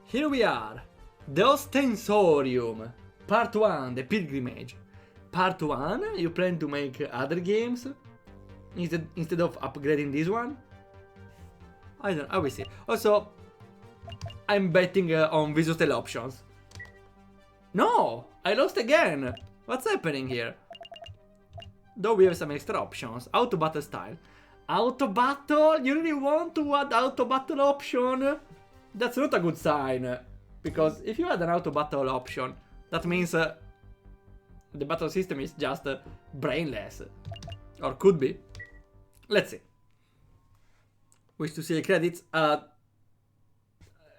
Here we are. The Ostensorium. Part 1, the pilgrimage. Part 1, you plan to make other games? Instead of upgrading this one? I will see. Also, I'm betting on Visual options. No! I lost again! What's happening here? Though we have some extra options. Auto battle style. Auto battle? You really want to add auto battle option? That's not a good sign. Because if you add an auto battle option, that means the battle system is just brainless. Or could be. Let's see. Wish to see the credits?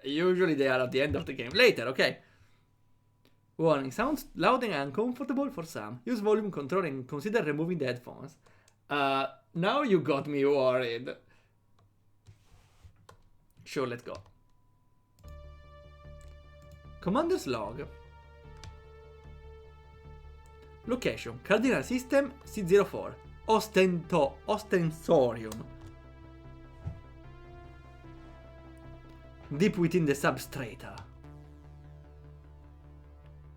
Usually they are at the end of the game. Later, okay. Warning, sounds loud and uncomfortable for some. Use volume control and consider removing the headphones. Now you got me worried. Sure, let's go. Commander's log. Location, Cardinal System C04. Ostensorium. Deep within the substrata.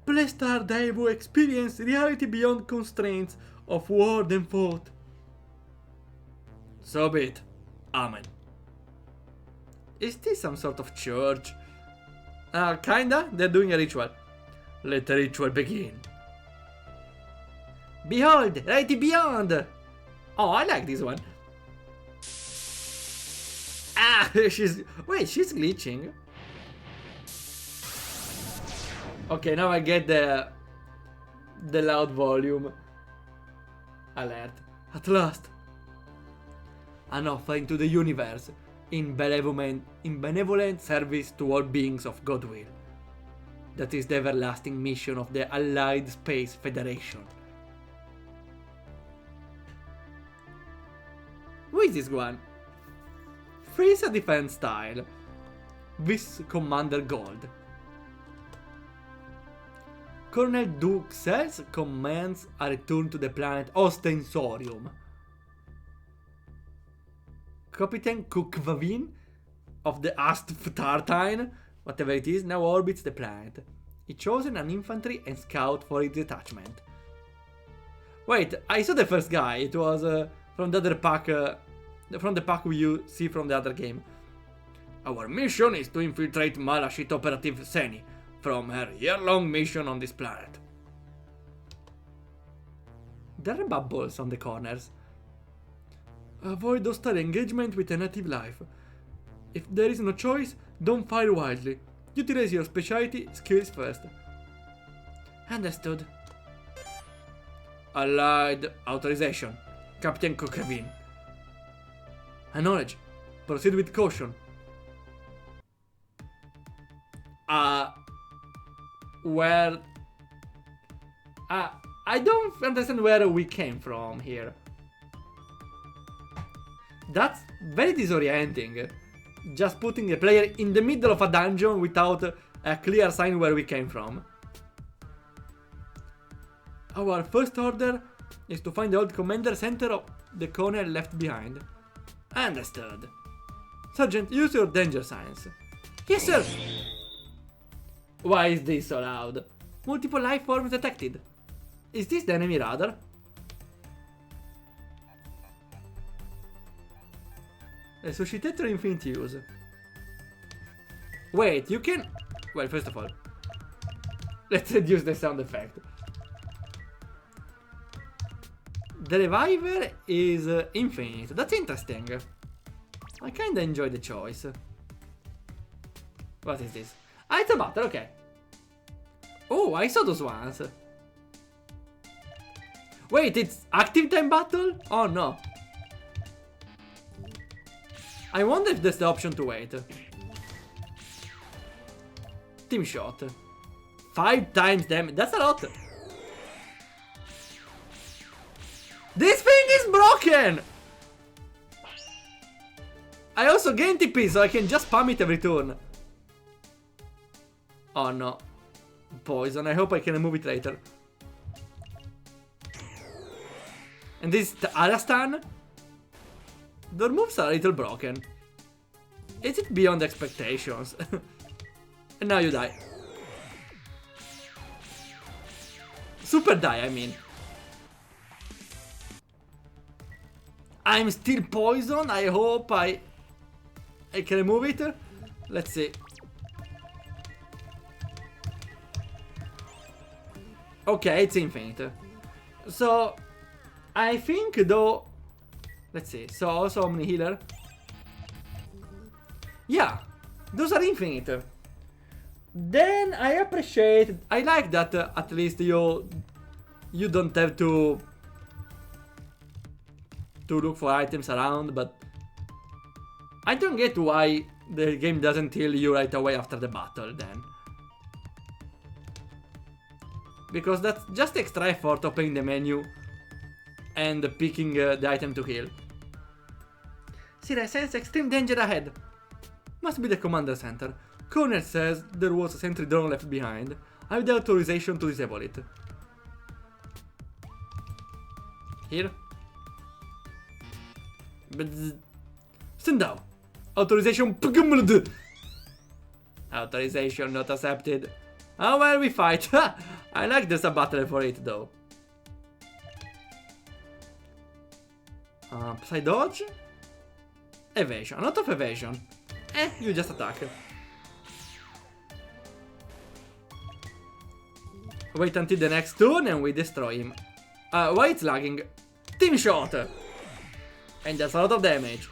Blessed are they who experience reality beyond constraints of word and thought. So be it. Amen. Is this some sort of church? Kinda. They're doing a ritual. Let the ritual begin. Behold, right beyond. Oh, I like this one. Ah, she's glitching. Okay, now I get the loud volume alert. At last, an offering to the universe in benevolent service to all beings of goodwill. That is the everlasting mission of the Allied Space Federation. Who is this one? Freeze a defense style. This Commander Gold. Colonel Duxell's commands a return to the planet Ostensorium. Captain Kukvavin of the Astftartine, whatever it is, now orbits the planet. He chosen an infantry and scout for its detachment. Wait, I saw the first guy. It was from the other pack, from the pack you see from the other game. Our mission is to infiltrate Malashit Operative Seni from her year-long mission on this planet. There are bubbles on the corners. Avoid hostile engagement with a native life. If there is no choice, don't fire wildly. Utilize your specialty skills first. Understood. Allied authorization. Captain Kokavin. Acknowledge. Proceed with caution. Where... I don't understand where we came from here. That's very disorienting. Just putting a player in the middle of a dungeon without a clear sign where we came from. Our first order is to find the old commander center of the colonel left behind. Understood. Sergeant, use your danger signs. Yes, sir! Why is this so loud? Multiple life forms detected. Is this the enemy radar? Resuscitator infinite use. Wait, you can... Well, first of all, let's reduce the sound effect. The reviver is infinite. That's interesting. I kinda enjoy the choice. What is this? Ah, it's a battle, okay. Oh, I saw those ones. Wait, it's active time battle? Oh no. I wonder if there's the option to wait. Team shot. 5 times damage. That's a lot. This thing is broken! I also gain TP, so I can just spam it every turn. Oh no. Poison. I hope I can remove it later. And this is the Alastan. Their moves are a little broken. Is it beyond expectations? And now you die. Super die, I mean. I'm still poisoned. I hope I can remove it. Let's see. Okay, it's infinite. So, I think though... Let's see. So, also Omni Healer. Yeah, those are infinite. Then I appreciate... I like that at least you don't have to look for items around, but I don't get why the game doesn't heal you right away after the battle then. Because that's just extra effort opening the menu and picking the item to heal. See, I sense extreme danger ahead. Must be the commander center. Colonel says there was a sentry drone left behind. I have the authorization to disable it. Here. Stand down. Authorization. Authorization not accepted. Oh well, we fight. I like there's a battle for it though. Side dodge? Evasion. A lot of evasion. You just attack. Wait until the next turn and we destroy him. Why it's lagging? Team shot! And that's a lot of damage.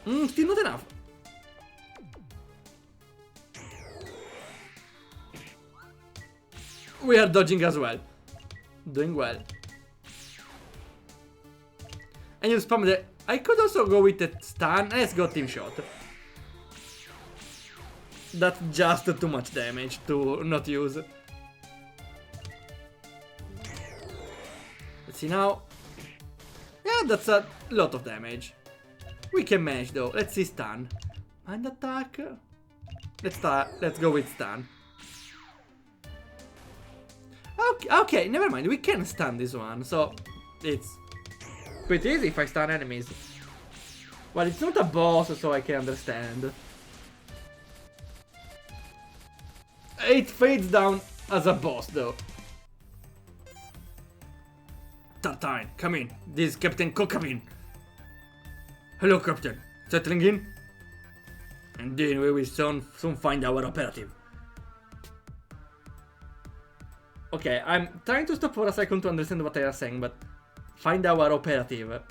Still not enough. We are dodging as well. Doing well. And you spam the... I could also go with the stun. Let's go team shot. That's just too much damage to not use. Let's see now. Yeah, that's a lot of damage. We can manage though. Let's see stun. Mind attack. Let's go with stun. Okay, never mind. We can stun this one, so it's pretty easy if I stun enemies. Well, it's not a boss, so I can understand. It fades down as a boss, though. Tartine, come in. This is Captain Cocaine. Hello, Captain. Settling in? Indeed, we will soon find our operative. Okay, I'm trying to stop for a second to understand what they are saying, but... Find our operative.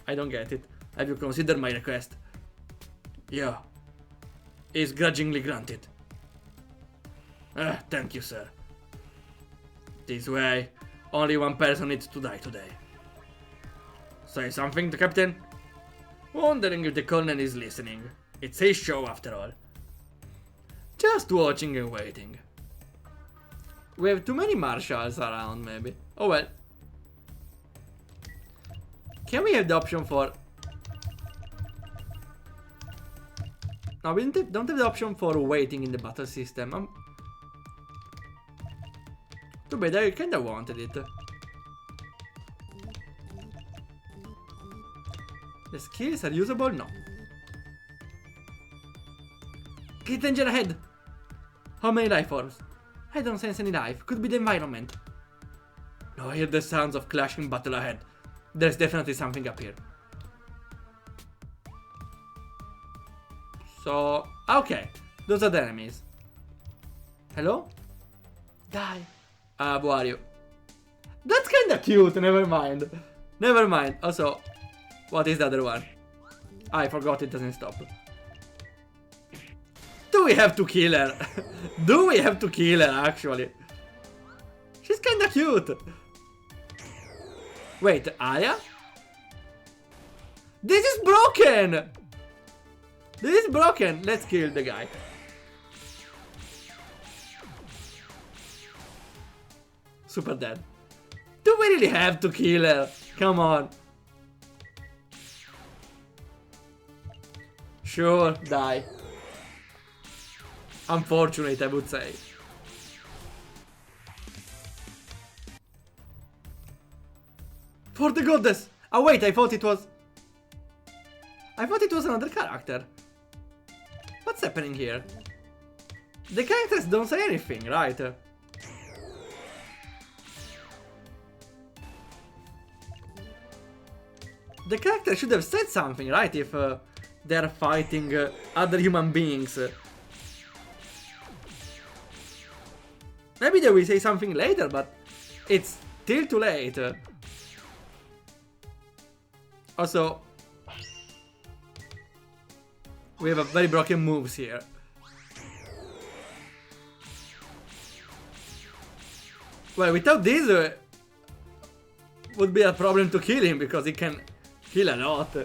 I don't get it. Have you considered my request? Yeah. Is grudgingly granted. Thank you, sir. This way, only one person needs to die today. Say something, the captain? Wondering if the colonel is listening. It's his show after all. Just watching and waiting. We have too many marshals around, maybe. Oh well. Can we have the option for... No, we don't have the option for waiting in the battle system. Too bad, I kinda wanted it. The skills are usable? No. Great danger ahead! How many life forms? I don't sense any life. Could be the environment. No, I hear the sounds of clashing battle ahead. There's definitely something up here. So, okay. Those are the enemies. Hello? Die. Who are you? That's kinda cute, never mind. Never mind. Also, what is the other one? I forgot it doesn't stop. Do we have to kill her? Do we have to kill her, actually? She's kinda cute. Wait, Aya? This is broken! This is broken! Let's kill the guy. Super dead. Do we really have to kill her? Come on. Sure, die. Unfortunate, I would say. For the goddess! Oh wait, I thought it was another character. What's happening here? The characters don't say anything, right? The characters should have said something, right? If they're fighting other human beings. Maybe they will say something later, but it's still too late. Also, we have a very broken moves here. Well, without this, would be a problem to kill him, because he can kill a lot.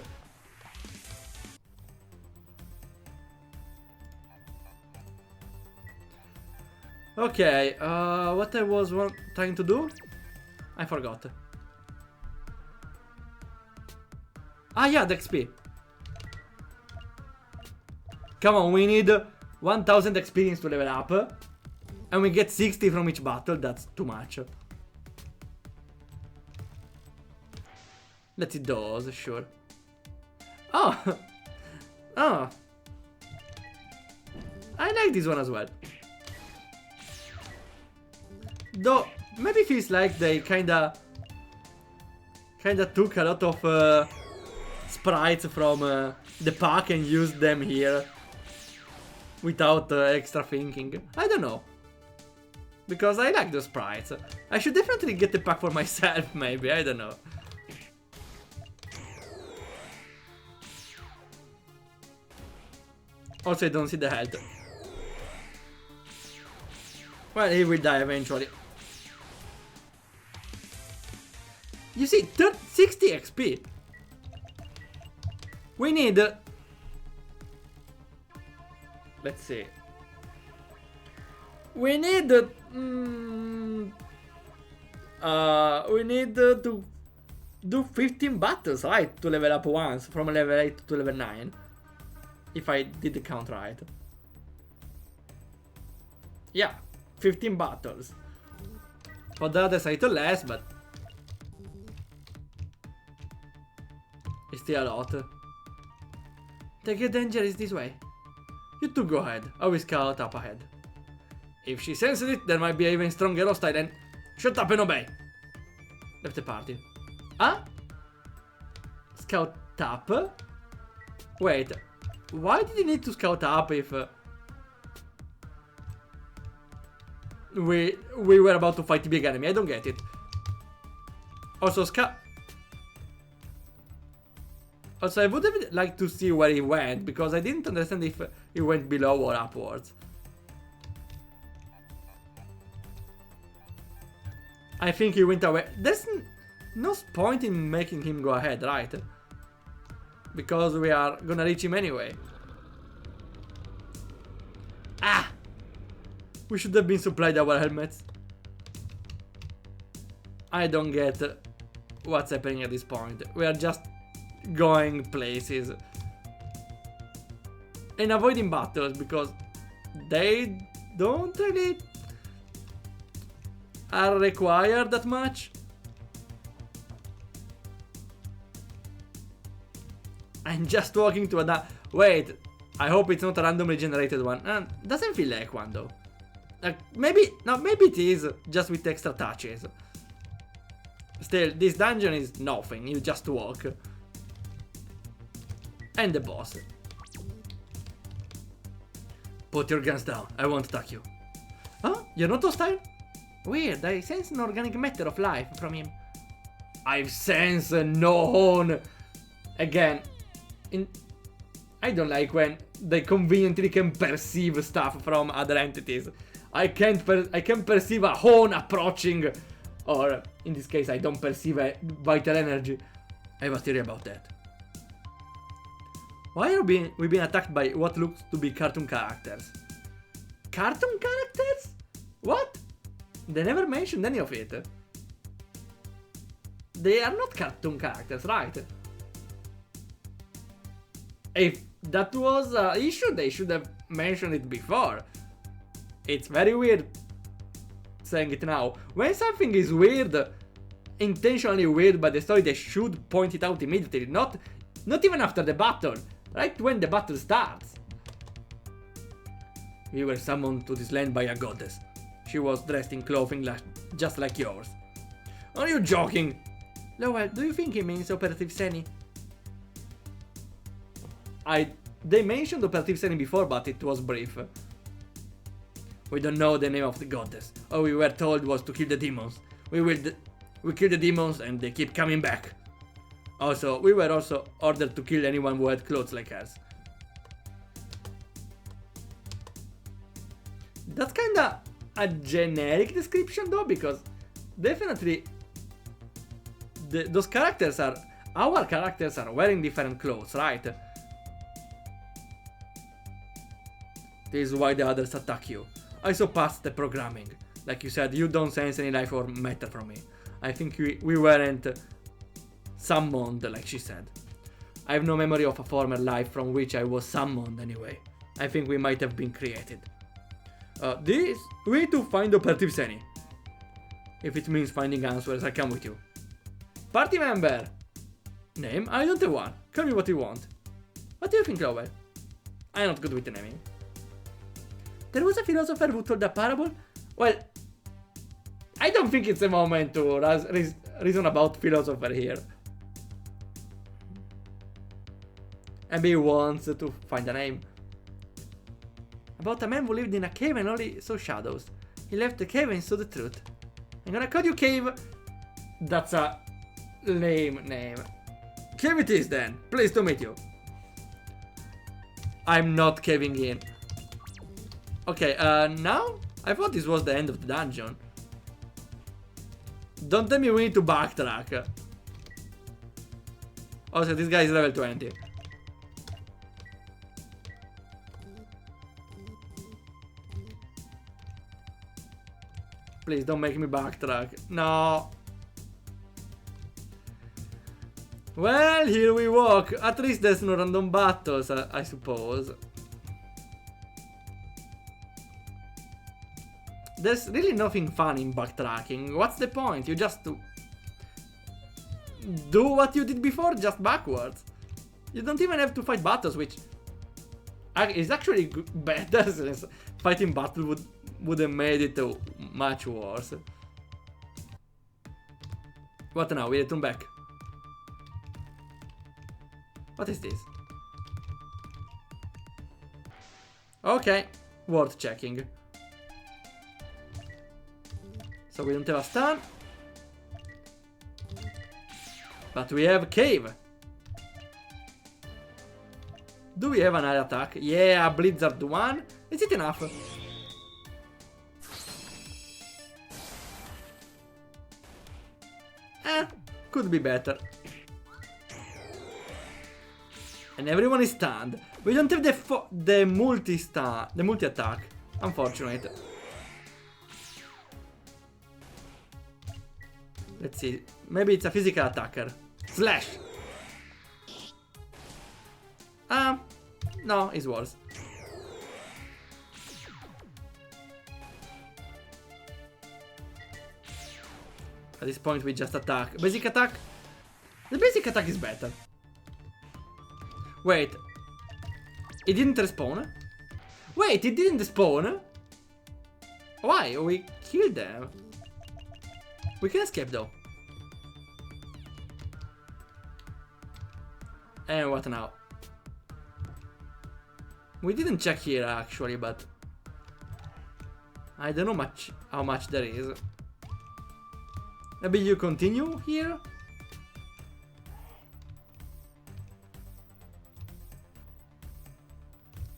Okay, what I was trying to do? I forgot. Ah, yeah, the XP. Come on, we need 1000 experience to level up. And we get 60 from each battle, that's too much. Let's see those, sure. Oh! Oh! I like this one as well. Though, maybe feels like they kinda took a lot of sprites from the pack and used them here. Without extra thinking. I don't know. Because I like those sprites. I should definitely get the pack for myself, maybe, I don't know. Also, I don't see the health. Well, he will die eventually. You see, 60 XP. We need... let's see. We need... we need to do 15 battles, right? To level up once, from level 8 to level 9. If I did the count right. Yeah, 15 battles. For the others, a little less, but... it's still a lot. The great danger is this way. You two go ahead, I will scout up ahead. If she senses it, there might be an even stronger hostile and... shut up and obey! Left the party. Huh? Scout up? Wait, why did you need to scout up if... we were about to fight the big enemy? I don't get it. Also, I would have liked to see where he went, because I didn't understand if he went below or upwards. I think he went away. There's no point in making him go ahead, right? Because we are gonna reach him anyway. Ah! We should have been supplied our helmets. I don't get what's happening at this point. We are just going places. And avoiding battles, because they don't really are required that much. I'm just walking to a... wait, I hope it's not a randomly generated one. Doesn't feel like one though. Maybe it is, just with extra touches. Still, this dungeon is nothing, you just walk. And the boss. Put your guns down, I won't attack you. Huh? You're not hostile? Weird, I sense an organic matter of life from him. I sense none. Again, I don't like when they conveniently can perceive stuff from other entities. I can perceive a horn approaching, or in this case I don't perceive a vital energy. I have a theory about that. Why are we being attacked by what looks to be cartoon characters? Cartoon characters? What? They never mentioned any of it. They are not cartoon characters, right? If that was an issue, they should have mentioned it before. It's very weird saying it now. When something is weird, intentionally weird by the story, they should point it out immediately, not even after the battle, right when the battle starts. We were summoned to this land by a goddess. She was dressed in clothing just like yours. Are you joking? Lowell, do you think he means Operative Seni? They mentioned Operative Seni before, but it was brief. We don't know the name of the goddess. All we were told was to kill the demons. We kill the demons and they keep coming back. Also, we were also ordered to kill anyone who had clothes like us. That's kinda a generic description though, because definitely those characters are... Our characters are wearing different clothes, right? This is why the others attack you. I saw past the programming. Like you said, you don't sense any life or matter from me. I think we weren't summoned, like she said. I have no memory of a former life from which I was summoned anyway. I think we might have been created. We need to find Operative Seni. If it means finding answers, I come with you. Party member! Name? I don't have one. Call me what you want. What do you think, Lowell? I'm not good with the naming. There was a philosopher who told a parable? Well, I don't think it's a moment to reason about philosopher here. Maybe he wants to find a name. About a man who lived in a cave and only saw shadows. He left the cave and saw the truth. I'm gonna call you Cave. That's a lame name. Cave it is then. Pleased to meet you. I'm not caving in. Okay, now? I thought this was the end of the dungeon. Don't tell me we need to backtrack. Also, this guy is level 20. Please don't make me backtrack. No. Well, here we walk. At least there's no random battles, I suppose. There's really nothing fun in backtracking. What's the point? You just do what you did before, just backwards. You don't even have to fight battles, which is actually better, since fighting battle would have made it much worse. What now? We return back. What is this? Okay, worth checking. So we don't have a stun. But we have Cave. Do we have another attack? Yeah, Blizzard 1. Is it enough? Could be better. And everyone is stunned. We don't have the multi-attack. Unfortunate. Let's see. Maybe it's a physical attacker. Slash! No, it's worse. At this point we just attack. Basic attack? The basic attack is better. Wait. It didn't respawn? Wait, it didn't spawn? Why? We killed them. We can escape though. And what now? We didn't check here actually, but I don't know how much there is. Maybe you continue here?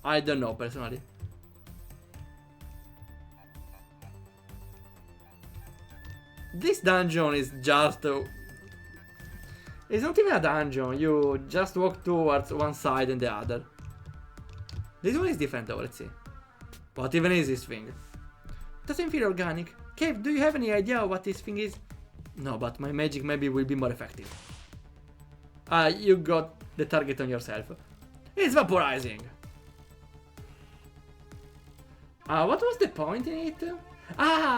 I don't know personally. This dungeon is just... it's not even a dungeon, you just walk towards one side and the other. This one is different though, let's see. What even is this thing? Doesn't feel organic. Cave, do you have any idea what this thing is? No, but my magic maybe will be more effective. You got the target on yourself. It's vaporizing. What was the point in it?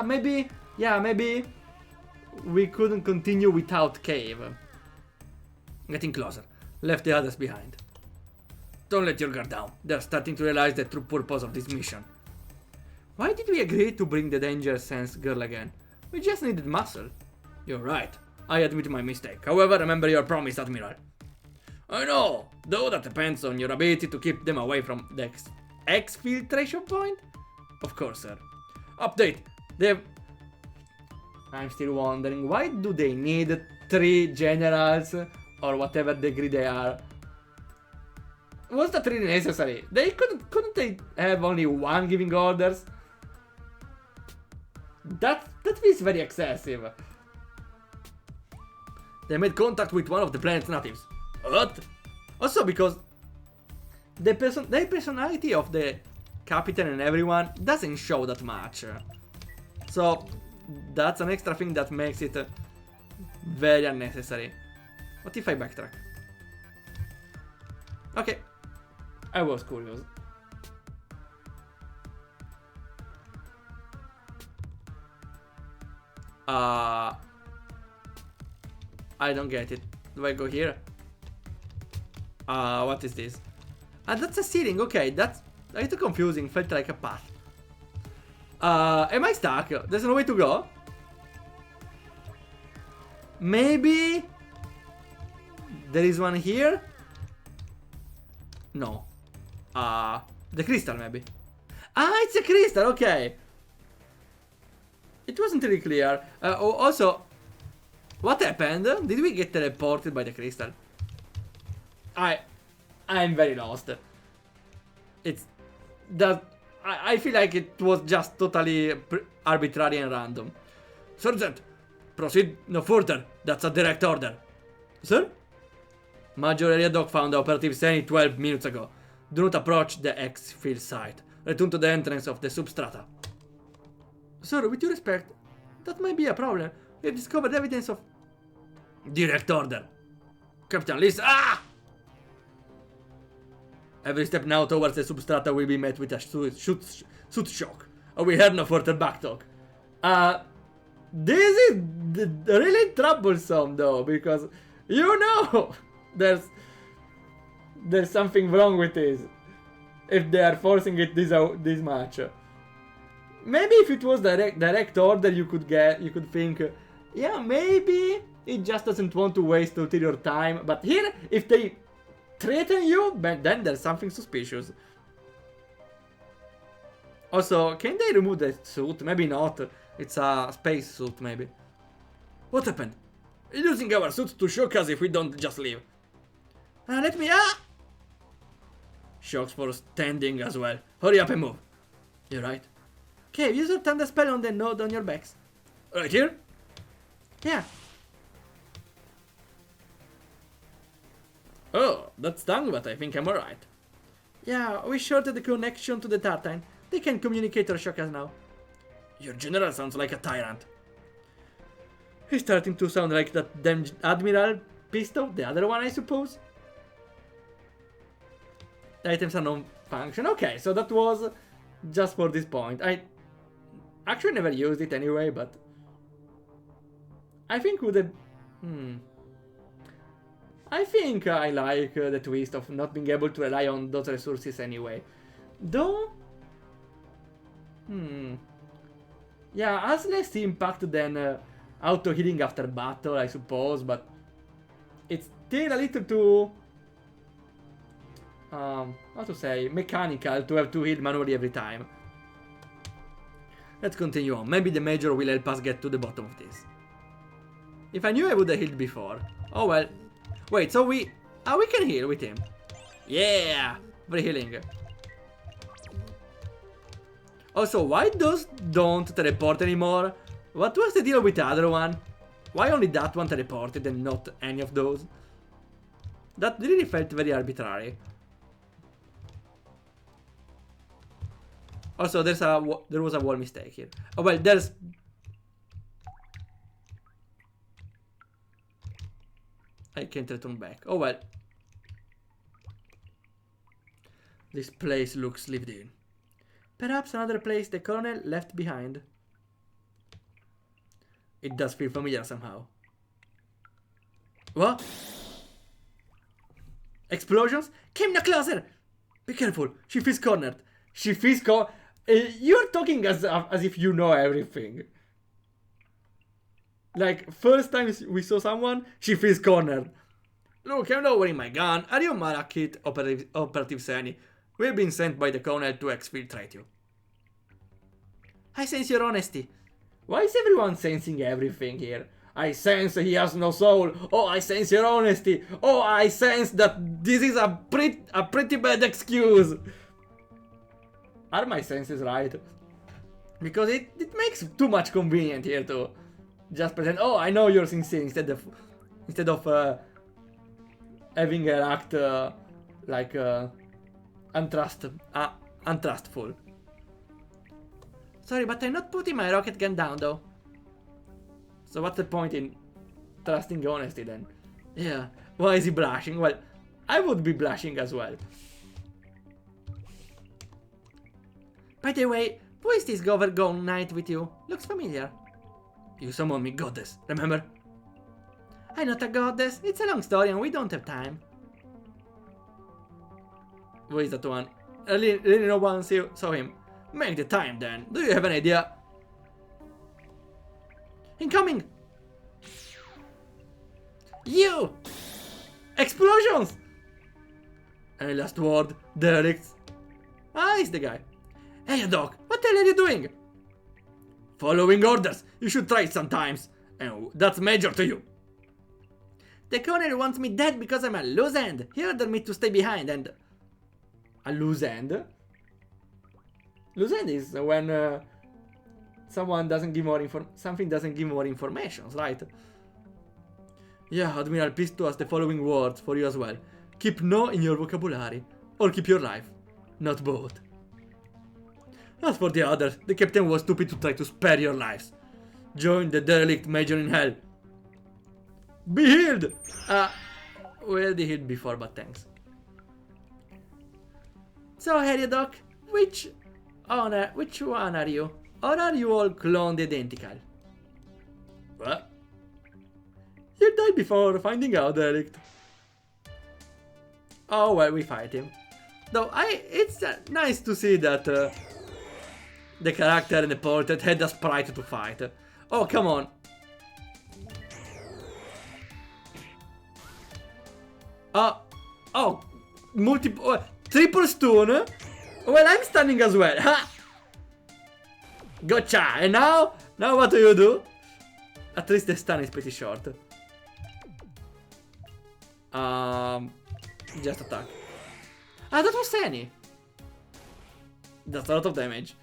Maybe... yeah, maybe... we couldn't continue without Cave. Getting closer. Left the others behind. Don't let your guard down. They're starting to realize the true purpose of this mission. Why did we agree to bring the danger sense girl again? We just needed muscle. You're right. I admit my mistake. However, remember your promise, Admiral. I know, though that depends on your ability to keep them away from the exfiltration point. Of course, sir. Update. I'm still wondering, why do they need 3 generals or whatever degree they are? Was that really necessary? They couldn't they have only one giving orders? That feels very excessive. They made contact with one of the planet's natives. What? Also because the personality of the captain and everyone doesn't show that much. So that's an extra thing that makes it very unnecessary. What if I backtrack? Okay. I was curious. I don't get it. Do I go here? What is this? That's a ceiling. Okay, that's a little confusing. Felt like a path. Am I stuck? There's no way to go? Maybe there is one here? No. The crystal maybe. It's a crystal, okay. It wasn't really clear. Also, what happened? Did we get teleported by the crystal? I'm very lost. It's that I feel like it was just totally arbitrary and random. Sergeant, proceed no further. That's a direct order. Sir? Major Area Doc found the operative saying 12 minutes ago. Do not approach the exfil site. Return to the entrance of the substrata. Sir, with due respect, that might be a problem. We have discovered evidence of... Direct order. Captain, listen. Every step now towards the substrata will be met with a suit shock. We heard no further backtalk. This is really troublesome though, because you know there's something wrong with this. If they are forcing it this much. Maybe if it was direct order, you could think, yeah, maybe it just doesn't want to waste ulterior time. But here, if they threaten you, then there's something suspicious. Also, can they remove the suit? Maybe not. It's a space suit, maybe. What happened? Using our suits to shock us if we don't just leave. Let me Shocks for standing as well. Hurry up and move. You're right. Okay, use your thunder spell on the node on your backs. Right here? Yeah. Oh, that stung, but I think I'm alright. Yeah, we shorted the connection to the Tartine. They can communicate or shock us now. Your general sounds like a tyrant. He's starting to sound like that damn Admiral Pisto, the other one I suppose. The items are non-function. Okay, so that was just for this point. I actually never used it anyway, but I think would have... I think I like the twist of not being able to rely on those resources anyway. Though... Yeah, has less impact than auto-healing after battle, I suppose, but it's still a little too... how to say, mechanical to have to heal manually every time. Let's continue on. Maybe the Major will help us get to the bottom of this. If I knew I would have healed before. Oh well. Wait, so we can heal with him. Yeah! Free healing. Also, why those don't teleport anymore? What was the deal with the other one? Why only that one teleported and not any of those? That really felt very arbitrary. Also, there was a wall mistake here. Oh well, there's... I can't return back. Oh well. This place looks lived in. Perhaps another place the colonel left behind. It does feel familiar somehow. What? Explosions? Came no closer! Be careful, she feels cornered. She feels You're talking as if you know everything. Like, first time we saw someone, she feels cornered. Look, I'm lowering my gun. Are you Malakit, Operative Seni? We've been sent by the colonel to exfiltrate you. I sense your honesty. Why is everyone sensing everything here? I sense he has no soul. Oh, I sense your honesty. Oh, I sense that this is a pretty bad excuse. Are my senses right? Because it makes too much convenient here to just pretend, oh, I know you're sincere, instead of having her act like untrustful. Sorry, but I'm not putting my rocket gun down though. So what's the point in trusting honesty then? Yeah, why is he blushing? Well, I would be blushing as well. By the way, who is this Gone knight with you? Looks familiar. You summoned me, goddess, remember? I'm not a goddess, it's a long story and we don't have time. Who is that one? Really no one saw him. Make the time then, do you have an idea? Incoming! You! Explosions! Any last word, derelicts? Ah, it's the guy. Hey, Doc, what the hell are you doing? Following orders. You should try it sometimes. And that's major to you. The colonel wants me dead because I'm a loose end. He ordered me to stay behind and... A loose end? Loose end is when someone doesn't give more something doesn't give more information, right? Yeah, Admiral Pisto has the following words for you as well. Keep no in your vocabulary, or keep your life. Not both. As for the others, the captain was stupid to try to spare your lives. Join the derelict major in hell. Be healed! We already healed before, but thanks. So, Harry Doc, which one are you? Or are you all cloned identical? What? You died before finding out, derelict. Oh well, we fight him. Though it's nice to see that the character in the portrait had a sprite to fight. Oh, come on. Triple stun. Well, I'm stunning as well. Ha! Gotcha. And now what do you do? At least the stun is pretty short. Just attack. Ah, that was Seni. That's a lot of damage.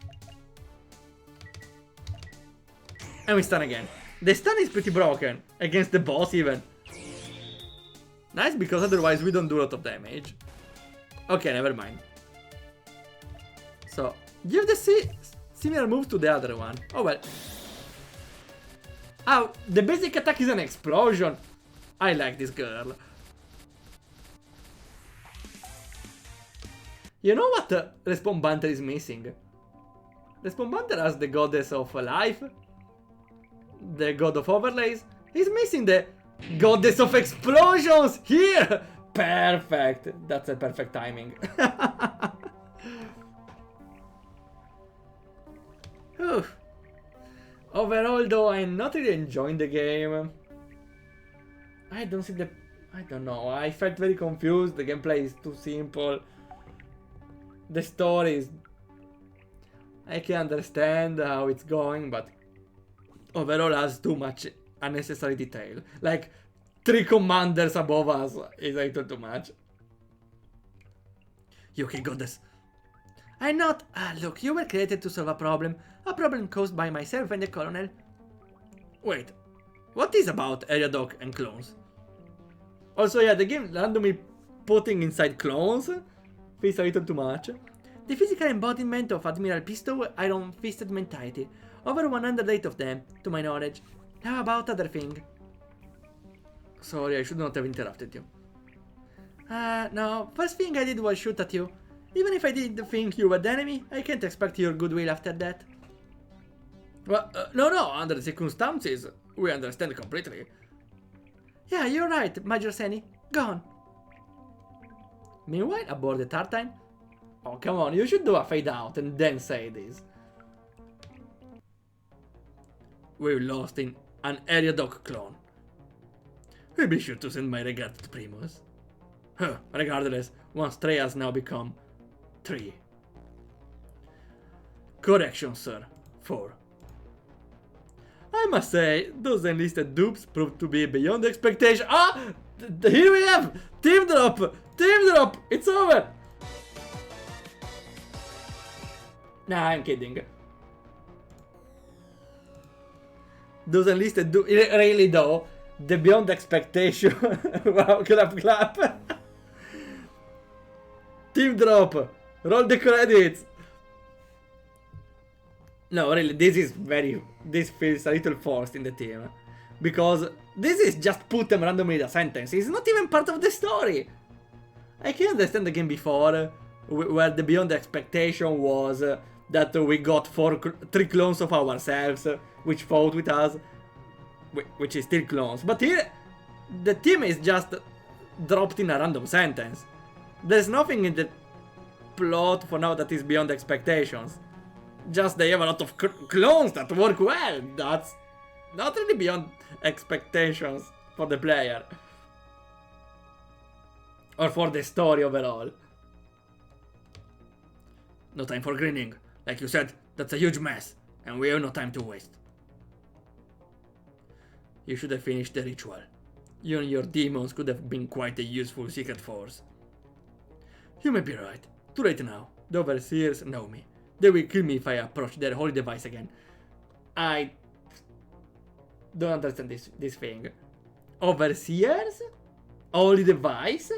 And we stun again. The stun is pretty broken. Against the boss even. Nice, because otherwise we don't do a lot of damage. Okay, never mind. So, give the similar moves to the other one. Oh well. Oh, the basic attack is an explosion. I like this girl. You know what Respawn Banter is missing? Respawn Banter has the goddess of life, the god of overlays. He's missing the goddess of explosions here! Perfect! That's a perfect timing. Overall though, I'm not really enjoying the game. I don't know, I felt very confused, the gameplay is too simple. The story is... I can understand how it's going, but overall has too much unnecessary detail. Like, 3 commanders above us is a little too much. You okay, goddess? I'm not. Look, you were created to solve a problem caused by myself and the colonel. Wait, what is about Area Doc and clones? Also, yeah, the game randomly putting inside clones feels a little too much. The physical embodiment of Admiral Pisto iron-fisted mentality. Over 108 of them, to my knowledge. How about other thing? Sorry, I should not have interrupted you. No, first thing I did was shoot at you. Even if I did think you were the enemy, I can't expect your goodwill after that. Well, no, under the circumstances, we understand completely. Yeah, you're right, Major Seni. Go on. Meanwhile, aboard the Tartine. Oh, come on, you should do a fade out and then say this. We lost in an Ariadoc clone. We'll be sure to send my regards to Primus. Huh, regardless, one stray has now become 3. Correction, sir. 4. I must say, those enlisted dupes proved to be beyond expectation. Ah! Here we have! Team drop! Team drop! It's over! Nah, I'm kidding. Those enlisted dupes... Really though, the beyond expectation... Wow, clap clap! Team drop! Roll the credits! No, really, this feels a little forced in the team. Because this is just put them randomly in a sentence. It's not even part of the story. I can understand the game before, where the beyond expectation was that we got 3 clones of ourselves, which fought with us, which is still clones. But here, the team is just dropped in a random sentence. There's nothing in the plot for now that is beyond expectations. Just they have a lot of clones that work well. That's not really beyond expectations for the player. Or for the story overall. No time for grinning. Like you said, that's a huge mess. And we have no time to waste. You should have finished the ritual. You and your demons could have been quite a useful secret force. You may be right. Too late now. The overseers know me. They will kill me if I approach their holy device again. I don't understand this thing. Overseers? Holy device?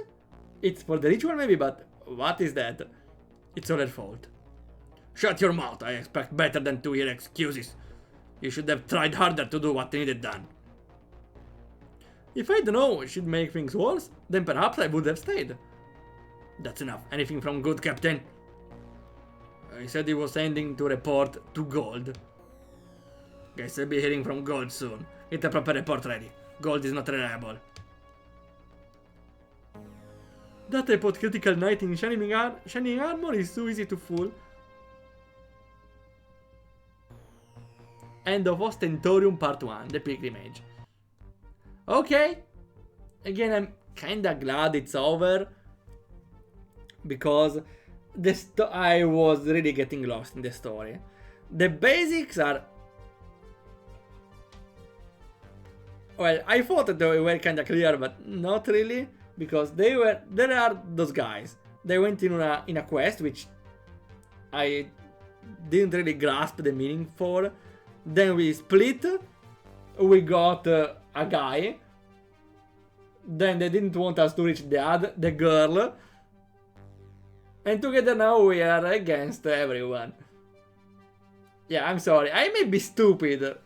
It's for the ritual maybe, but what is that? It's all their fault. Shut your mouth, I expect better than to hear excuses. You should have tried harder to do what needed done. If I'd known it should make things worse, then perhaps I would have stayed. That's enough. Anything from good, Captain? He said he was sending to report to Gold. Guess I'll be hearing from Gold soon. Get a proper report ready. Gold is not reliable. That report critical knight in shining armor is too easy to fool. End of Ostensorium Part 1, the pilgrimage. Okay. Again, I'm kinda glad it's over. Because I was really getting lost in the story. The basics are... Well, I thought that they were kinda clear, but not really. Because there are those guys. They went in a quest, which I didn't really grasp the meaning for. Then we split. We got a guy. Then they didn't want us to reach the girl. And together now we are against everyone. Yeah, I'm sorry. I may be stupid.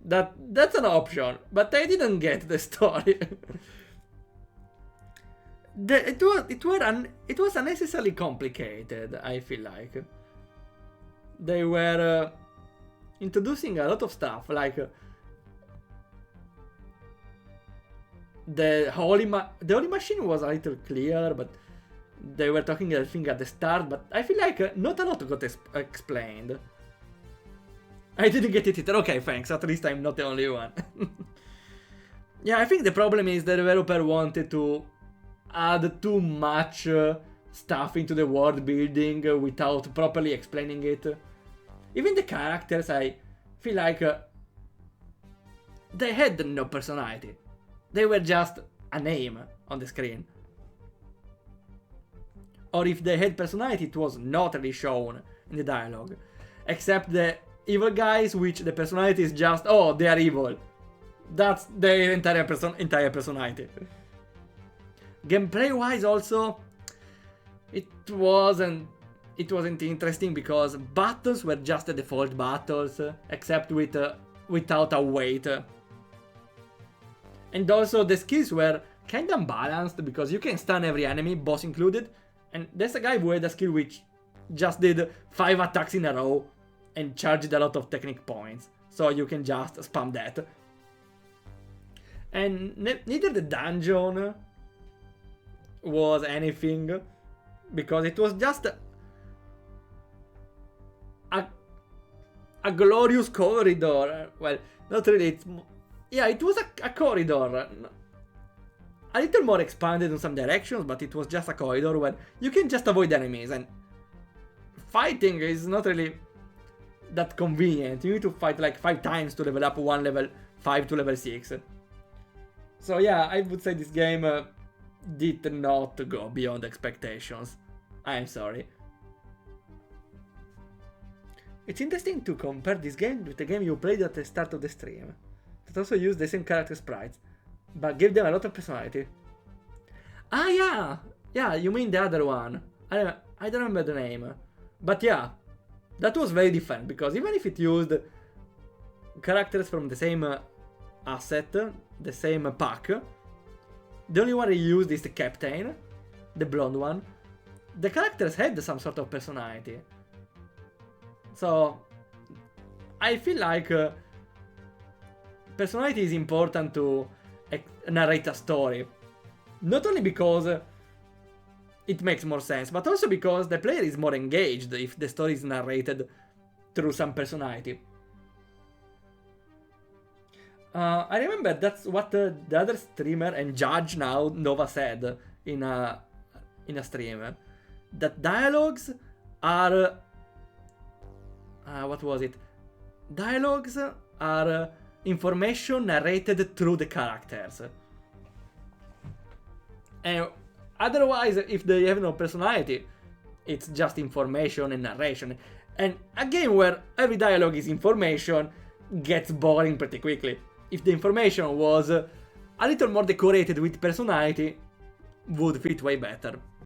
That's an option. But I didn't get the story. It was unnecessarily complicated, I feel like. They were introducing a lot of stuff, like the holy machine was a little clear, but they were talking, I think, at the start, but I feel like not a lot got explained. I didn't get it either. Okay, thanks. At least I'm not the only one. Yeah, I think the problem is the developer wanted to add too much stuff into the world building without properly explaining it. Even the characters, I feel like they had no personality. They were just a name on the screen. Or if they had personality, it was not really shown in the dialogue. Except the evil guys, which the personality is just, oh, they are evil. That's their entire personality. Gameplay-wise also, it wasn't interesting because battles were just the default battles, except without a weight. And also the skills were kinda unbalanced because you can stun every enemy, boss included, and there's a guy who had a skill which just did 5 attacks in a row and charged a lot of technique points, so you can just spam that. And neither the dungeon was anything. because it was just a glorious corridor. Well, not really. Yeah, it was a corridor. A little more expanded in some directions, but it was just a corridor where you can just avoid enemies, and fighting is not really that convenient. You need to fight like 5 times to level up one level 5 to level 6. So yeah, I would say this game did not go beyond expectations. I'm sorry. It's interesting to compare this game with the game you played at the start of the stream, that also used the same character sprites, but gave them a lot of personality. Ah yeah, you mean the other one. I don't remember the name. But yeah, that was very different, because even if it used characters from the same asset, the same pack, the only one it used is the captain, the blonde one. The characters had some sort of personality. So I feel like personality is important to narrate a story. Not only because it makes more sense, but also because the player is more engaged if the story is narrated through some personality. I remember that's what the other streamer and judge now, Nova, said in a stream. That dialogues are... what was it? Dialogues are information narrated through the characters. And otherwise, if they have no personality, it's just information and narration. And a game where every dialogue is information gets boring pretty quickly. If the information was a little more decorated with personality, would fit way better.